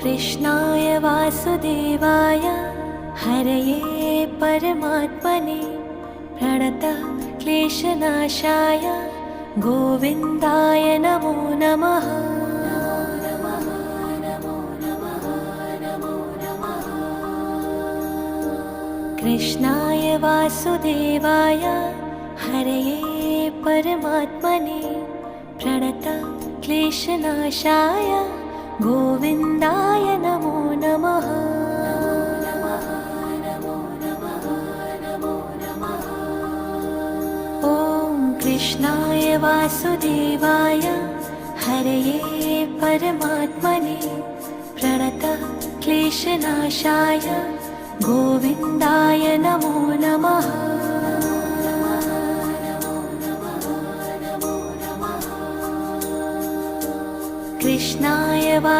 कृष्णाय वासुदेवाय हरये परमात्मने प्रणतः क्लेशनाशाय गोविन्दाय नमो नमः। कृष्णाय वासुदेवाय हरये परमात्मने प्रणतः क्लेशनाशाय गोविन्दाय नमो नमः। ॐ कृष्णाय वासुदेवाय हरये परमात्मने प्रणतः क्लेशनाशाय गोविन्दाय नमो नमः। कृष्णाय